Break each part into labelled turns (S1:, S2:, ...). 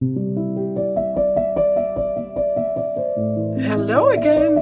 S1: Hello again.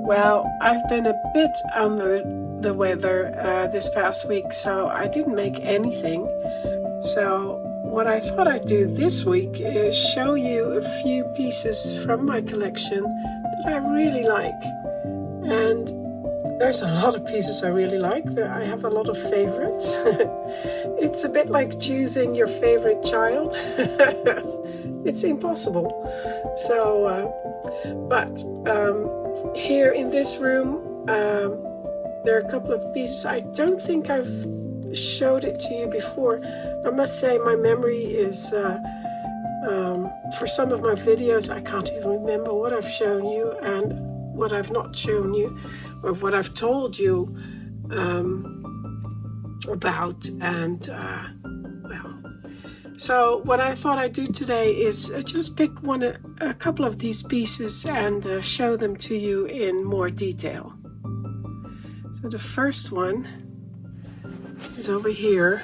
S1: Well, I've been a bit under the weather this past week, so I didn't make anything. So what I thought I'd do this week is show you a few pieces from my collection that I really like. And there's a lot of pieces I really like. I have a lot of favorites. It's a bit like choosing your favorite child. It's impossible. So, but here in this room, there are a couple of pieces. I don't think I've showed it to you before. I must say my memory is, for some of my videos, I can't even remember what I've shown you and what I've not shown you, or what I've told you about. And so what I thought I'd do today is just pick a couple of these pieces and show them to you in more detail. So the first one is over here.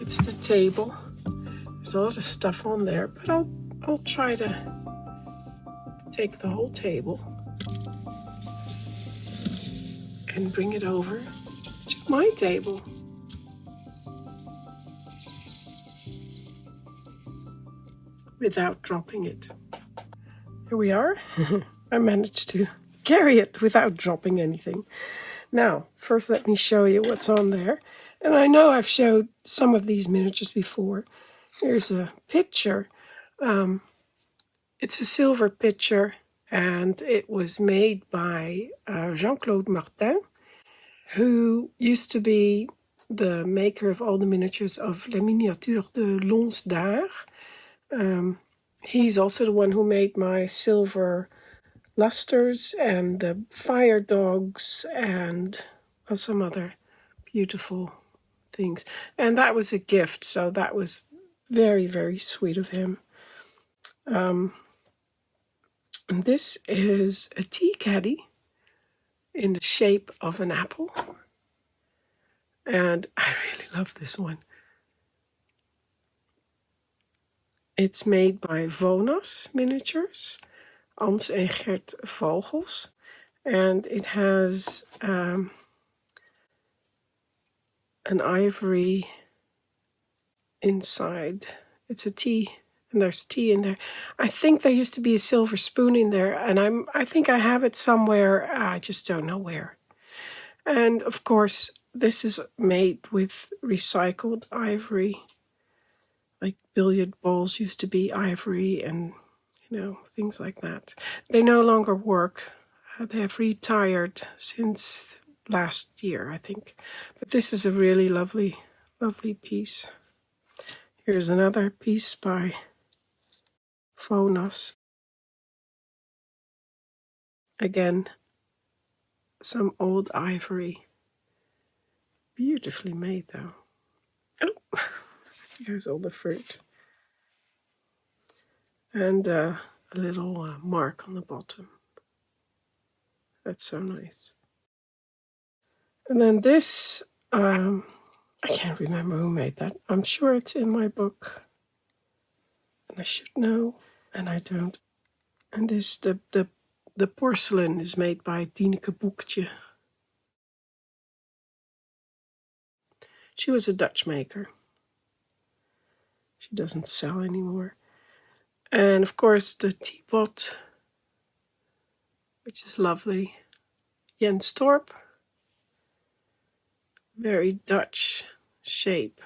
S1: It's the table. There's a lot of stuff on there, but I'll try to take the whole table and bring it over to my table. Without dropping it. Here we are. I managed to carry it without dropping anything. Now, first let me show you what's on there. And I know I've showed some of these miniatures before. Here's a picture. It's a silver pitcher, and it was made by Jean-Claude Martin, who used to be the maker of all the miniatures of Les Miniatures de Lons d'Art. He's also the one who made my silver lusters and the fire dogs and some other beautiful things. And that was a gift, so that was very, very sweet of him. And this is a tea caddy in the shape of an apple. And I really love this one. It's made by Vonas Miniatures, Ans en Gert Vogels. And it has an ivory inside. It's a tea, and there's tea in there. I think there used to be a silver spoon in there, and I think I have it somewhere. I just don't know where. And of course, this is made with recycled ivory. Like billiard balls used to be ivory, and things like that. They no longer work. They have retired since last year, I think. But this is a really lovely, lovely piece. Here's another piece by Vonas. Again, some old ivory. Beautifully made, though. Oh, here's all the fruit. And a little mark on the bottom. That's so nice. And then this, I can't remember who made that. I'm sure it's in my book. And I should know, and I don't. And this, the porcelain is made by Dineke Boekje. She was a Dutch maker. She doesn't sell anymore. And of course the teapot, which is lovely. Jens Torp. Very Dutch shape.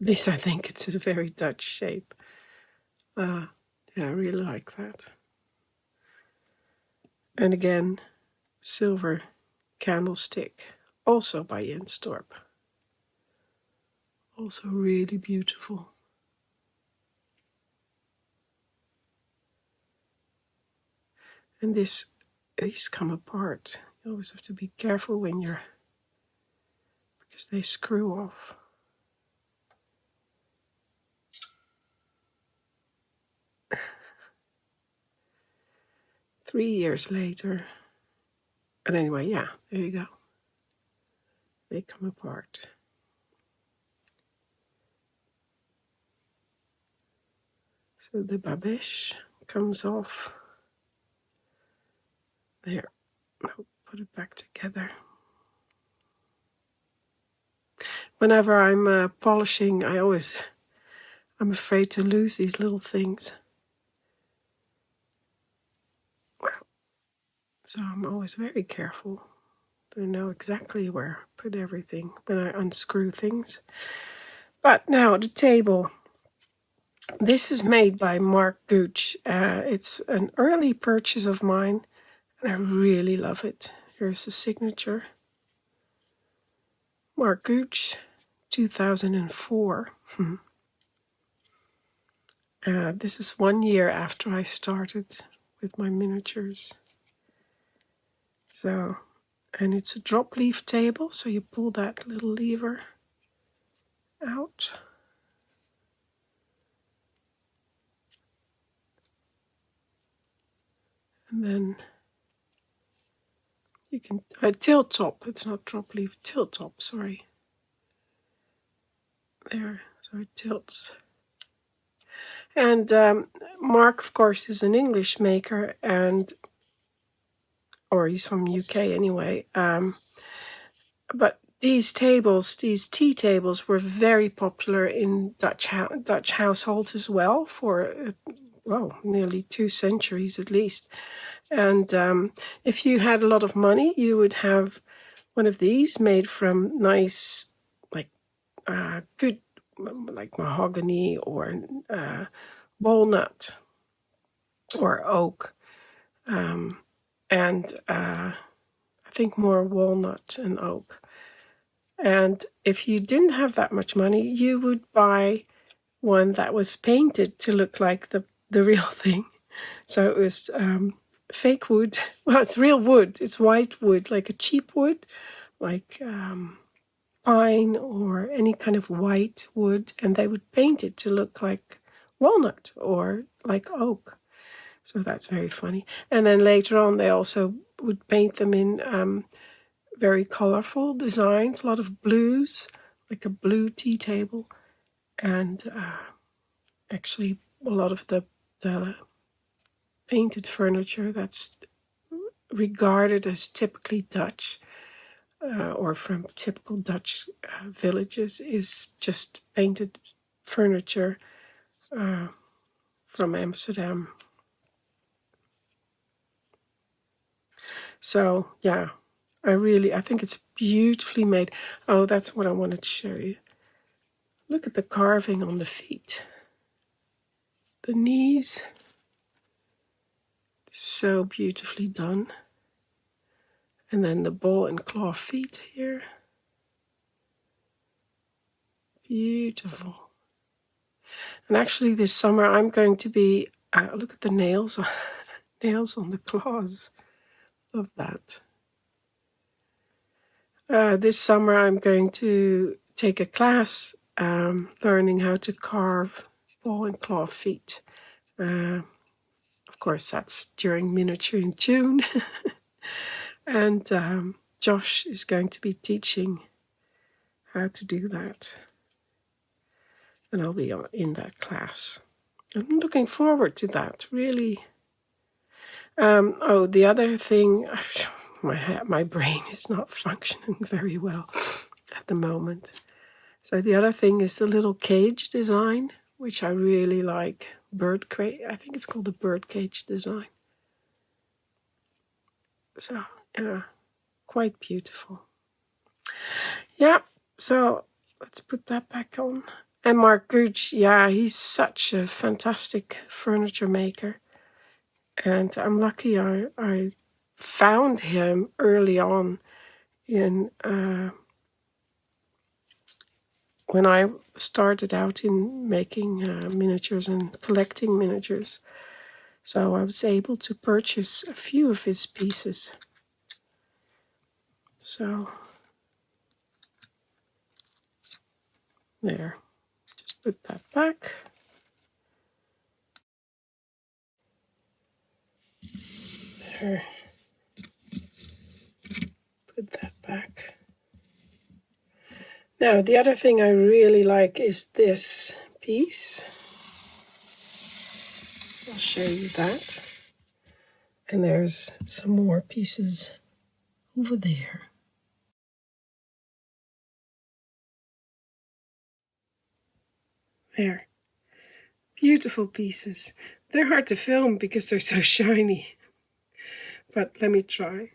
S1: At least I think it's a very Dutch shape. Yeah, I really like that. And again, silver candlestick, also by Jens Torp. Also really beautiful. And these come apart. You always have to be careful because they screw off. Three years later. But anyway, yeah, there you go. They come apart. So the babeche comes off. There, I'll put it back together. Whenever I'm polishing, I'm afraid to lose these little things. So I'm always very careful to know exactly where I put everything when I unscrew things. But now the table. This is made by Mark Gooch. It's an early purchase of mine, and I really love it. Here's the signature. Mark Gooch, 2004. This is 1 year after I started with my miniatures. So, and it's a drop leaf table, so you pull that little lever out. And then you can, tilt top, it's not drop leaf, tilt top, sorry. There, so it tilts. And Mark, of course, is an English maker, or he's from UK anyway. But these tables, these tea tables, were very popular in Dutch households as well for, nearly 2 centuries at least. And if you had a lot of money, you would have one of these made from nice, good, like mahogany or walnut or oak. And I think more walnut and oak. And if you didn't have that much money, you would buy one that was painted to look like the real thing. So it was fake wood. Well, it's real wood. It's white wood, like a cheap wood, like pine or any kind of white wood. And they would paint it to look like walnut or like oak. So that's very funny. And then later on, they also would paint them in very colorful designs, a lot of blues, like a blue tea table. And actually, a lot of the painted furniture that's regarded as typically Dutch or from typical Dutch villages is just painted furniture from Amsterdam. So, yeah, I think it's beautifully made. Oh, that's what I wanted to show you. Look at the carving on the feet. The knees, so beautifully done. And then the ball and claw feet here. Beautiful. And actually this summer I'm going to be, look at the nails, nails on the claws. Love that. This summer I'm going to take a class learning how to carve ball and claw feet. Of course, that's during Miniature in June. And Josje is going to be teaching how to do that. And I'll be in that class. I'm looking forward to that, really. The other thing, my brain is not functioning very well at the moment. So the other thing is the little cage design, which I really like. I think it's called the bird cage design. So, yeah, quite beautiful. Yeah, so let's put that back on. And Mark Gooch, yeah, he's such a fantastic furniture maker. And I'm lucky I found him early on in when I started out in making miniatures and collecting miniatures. So I was able to purchase a few of his pieces. So there, just put that back. There, put that back. Now, the other thing I really like is this piece. I'll show you that. And there's some more pieces over there. There. Beautiful pieces. They're hard to film because they're so shiny. But let me try.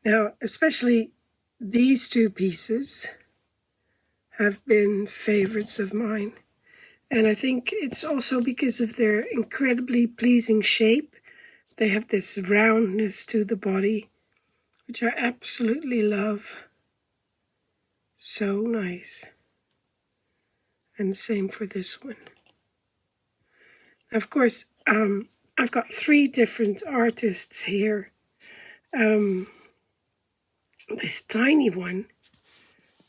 S1: Now, especially these two pieces have been favorites of mine. And I think it's also because of their incredibly pleasing shape. They have this roundness to the body, which I absolutely love. So nice. And same for this one. Of course, I've got 3 different artists here. This tiny one,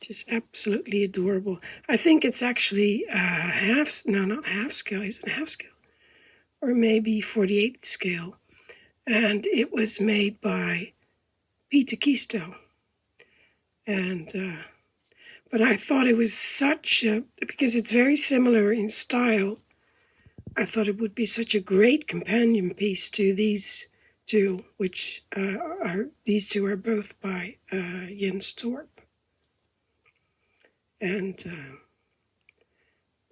S1: just absolutely adorable. I think it's actually not half scale. Is it half scale? Or maybe 48th scale. And it was made by Peter Kisto. And but I thought it was because it's very similar in style, I thought it would be such a great companion piece to these two, which these two are both by Jens Torp. And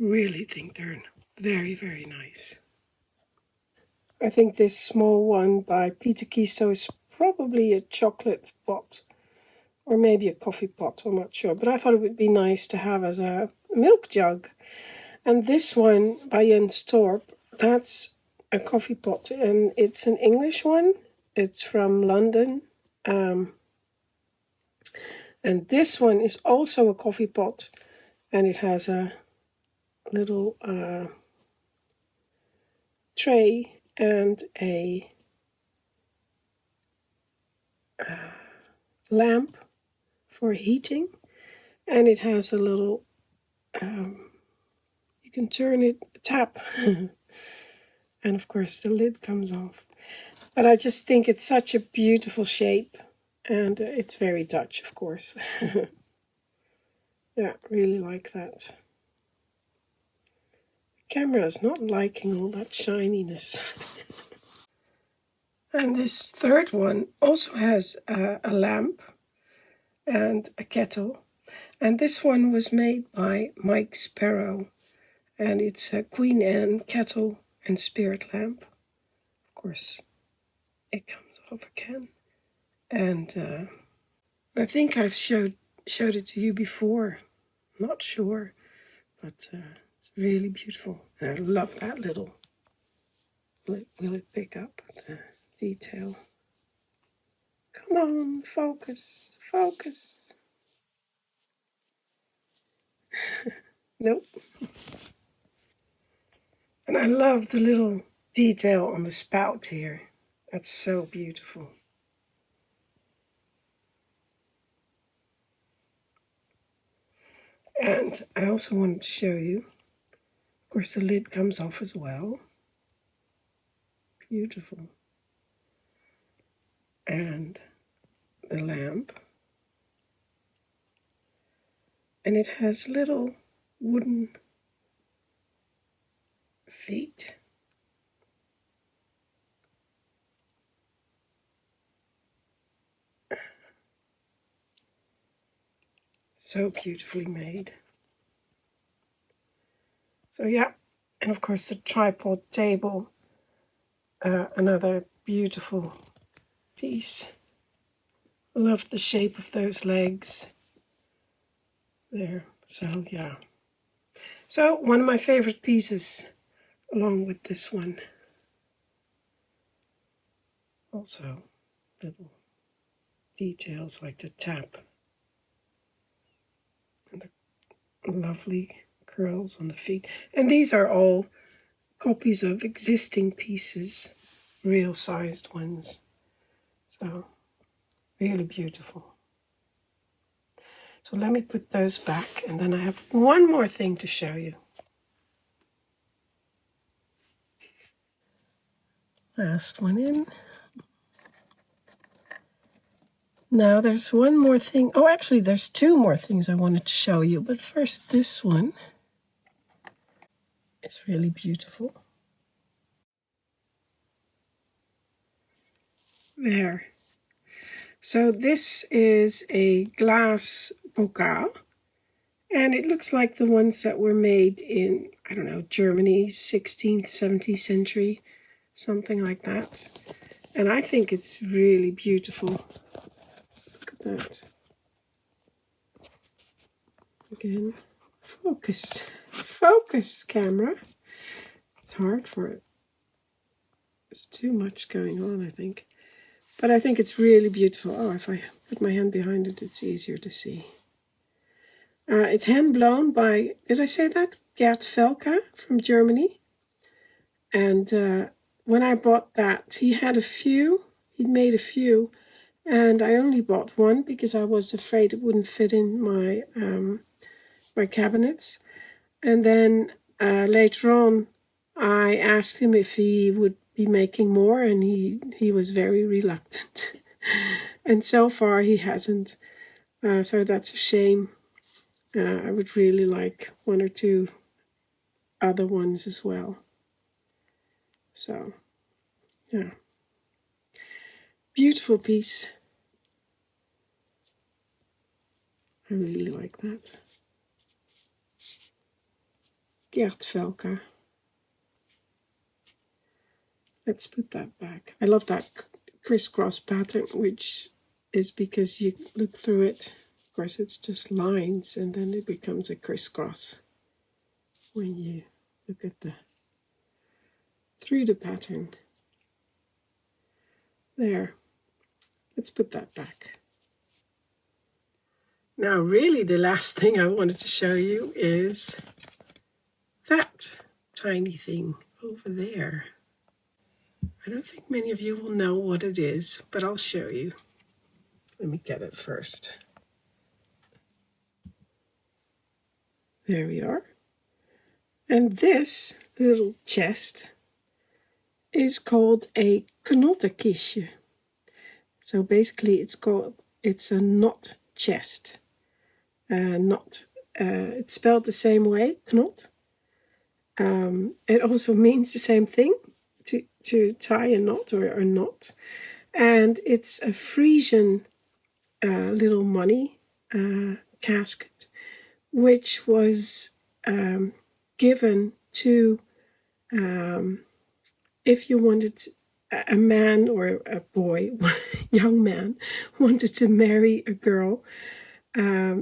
S1: really think they're very, very nice. I think this small one by Peter Kisto is probably a chocolate pot or maybe a coffee pot, I'm not sure. But I thought it would be nice to have as a milk jug. And this one by Jens Torp, that's a coffee pot, and it's an English one. It's from London. And this one is also a coffee pot, and it has a little tray and a lamp for heating, and it has a little you can turn it, tap, and of course the lid comes off. But I just think it's such a beautiful shape, and it's very Dutch, of course. Yeah, really like that. The camera is not liking all that shininess. And this third one also has a lamp and a kettle. And this one was made by Mike Sparrow. And it's a Queen Anne kettle and spirit lamp. Of course, it comes off again. And I think I've showed it to you before. Not sure, but it's really beautiful. And I love that little. Will it pick up the detail? Come on, focus, focus. Nope. And I love the little detail on the spout here. That's so beautiful. And I also wanted to show you, of course, the lid comes off as well. Beautiful. And the lamp. And it has little wooden feet. So beautifully made. So yeah, and of course the tripod table, another beautiful piece. Love the shape of those legs there. So yeah. So one of my favorite pieces along with this one. Also little details like the tap and the lovely curls on the feet. And these are all copies of existing pieces, real sized ones. So really beautiful. So let me put those back, and then I have one more thing to show you. Last one in. Now there's one more thing. Oh, actually there's 2 more things I wanted to show you. But first, this one is really beautiful. There. So this is a glass bocal, and it looks like the ones that were made in, I don't know, Germany, 16th, 17th century, something like that. And I think it's really beautiful. Look at that. Again, focus camera. It's hard for it. There's too much going on, I think. But I think it's really beautiful. Oh, if I put my hand behind it, it's easier to see. It's hand blown by, did I say that? Gert Velka from Germany. And when I bought that, he had a few. He'd made a few. And I only bought one because I was afraid it wouldn't fit in my my cabinets. And then later on, I asked him if he would be making more, and he was very reluctant. And so far he hasn't. So that's a shame. I would really like one or two other ones as well. So, yeah. Beautiful piece. I really like that. Gert Velka. Let's put that back. I love that crisscross pattern, which is because you look through it. Of course, it's just lines, and then it becomes a crisscross when you look at through the pattern. There. Let's put that back. Now, really, the last thing I wanted to show you is that tiny thing over there. I don't think many of you will know what it is, but I'll show you. Let me get it first. There we are. And this little chest is called a knotenkistje. So basically it's a knot chest. It's spelled the same way, knot. It also means the same thing, to tie a knot or a knot. And it's a Frisian little money casket, which was given to, if you wanted a man or a boy, young man, wanted to marry a girl,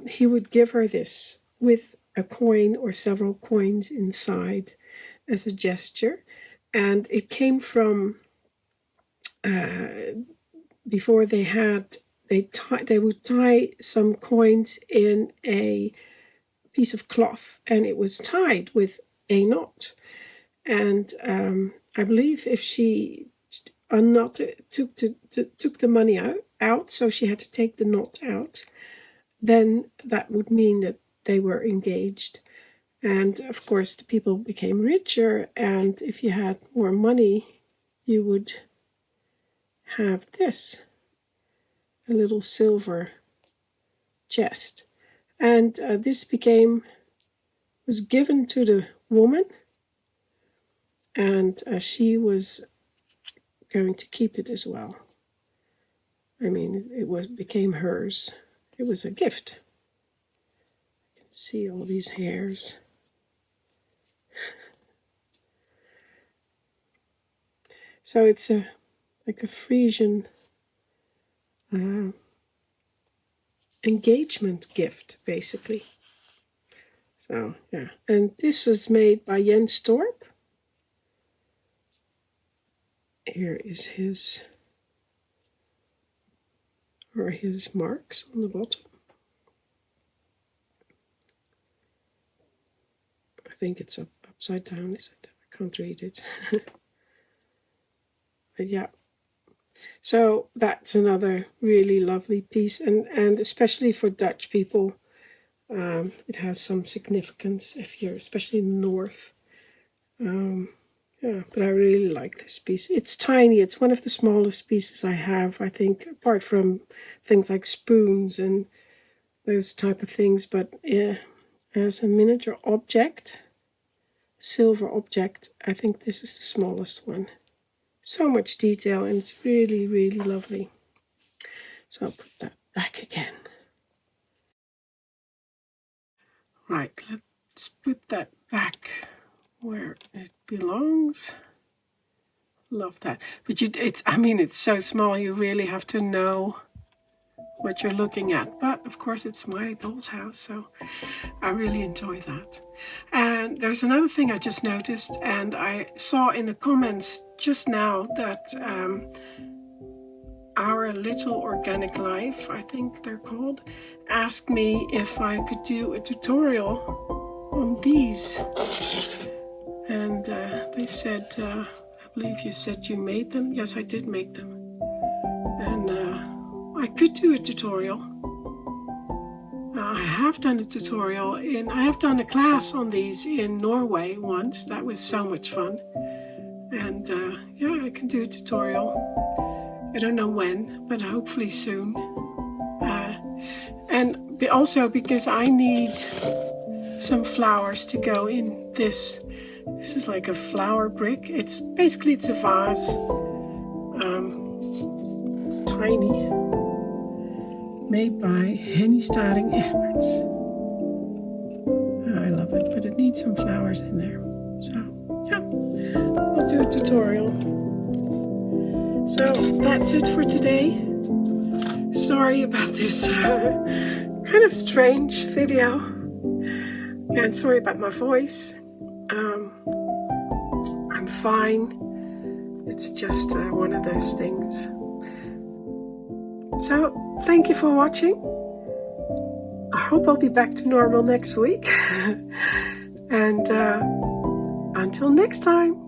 S1: he would give her this with a coin or several coins inside as a gesture. And it came from before they would tie some coins in a piece of cloth, and it was tied with a knot. And I believe if she unknotted, took the money out, so she had to take the knot out, then that would mean that they were engaged. And of course, the people became richer, and if you had more money, you would have this, a little silver chest. And this was given to the woman, and she was going to keep it as well. I mean, became hers. It was a gift. You can see all these hairs. So it's like a Frisian engagement gift, basically. So, yeah. And this was made by Jens Torp. Here is his marks on the bottom. I think it's upside down, is it? I can't read it. But yeah. So that's another really lovely piece, and especially for Dutch people, it has some significance if you're especially in the north. Yeah, but I really like this piece. It's tiny. It's one of the smallest pieces I have, I think, apart from things like spoons and those type of things. But yeah, as a miniature object, silver object, I think this is the smallest one. So much detail, and it's really, really lovely. So I'll put that back again. Right, let's put that back where it belongs. Love that. But it's so small, you really have to know what you're looking at. But of course, it's my doll's house, so I really enjoy that. And there's another thing I just noticed, and I saw in the comments just now that Our Little Organic Life, I think they're called, asked me if I could do a tutorial on these. And they said, I believe you said you made them. Yes, I did make them. And I could do a tutorial. I have done a tutorial I have done a class on these in Norway once. That was so much fun. And yeah, I can do a tutorial. I don't know when, but hopefully soon. And also because I need some flowers to go in this. This is like a flower brick. It's a vase. It's tiny. Made by Henny Staring Egberts. I love it, but it needs some flowers in there. So, yeah, I'll do a tutorial. So, that's it for today. Sorry about this kind of strange video. And sorry about my voice. I'm fine. It's just one of those things. So, thank you for watching. I hope I'll be back to normal next week. And until next time.